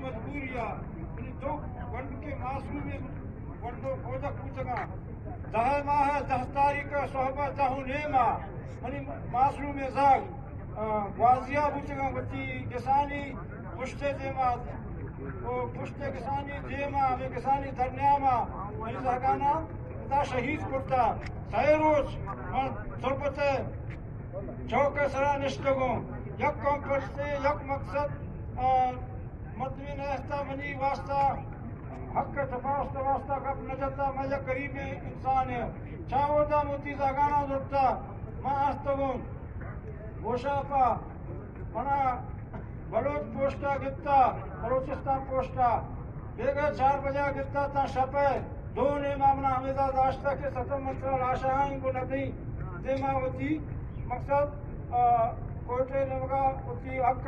مجبوریہ دو ونڈ کے معصوم ونڈو کھوجا پوچھگا دہ ماہ 10 تاریخ صحبت دہوں نیما منی معصوم زاگ واضیہ پوچھگا بچی کسانی پشتے دیما پشتے کسانی دیما میں کسانی درنیاما منی زاگانا دا شہید کرتا سیروز صحبت چوک سرا نشتگوں یک کمپٹ سے یک مقصد مطمئن ایستا منی واسطہ حق تفاست واسطہ کپ نجتا مجھا قریب انسان ہے چاوتا موتی زاگانا زرتا ماں آستگوں گوشاپا منا بلوچ پوسٹا گتا بلوچستان پوسٹا بیگا 4 بجے گتا تا شپے دو نیما منا ہمیدہ داشتا کہ ستم منترال آشاہائیں کو نبی دیما ہوتی مقصد کوئٹے نمگا ہوتی حق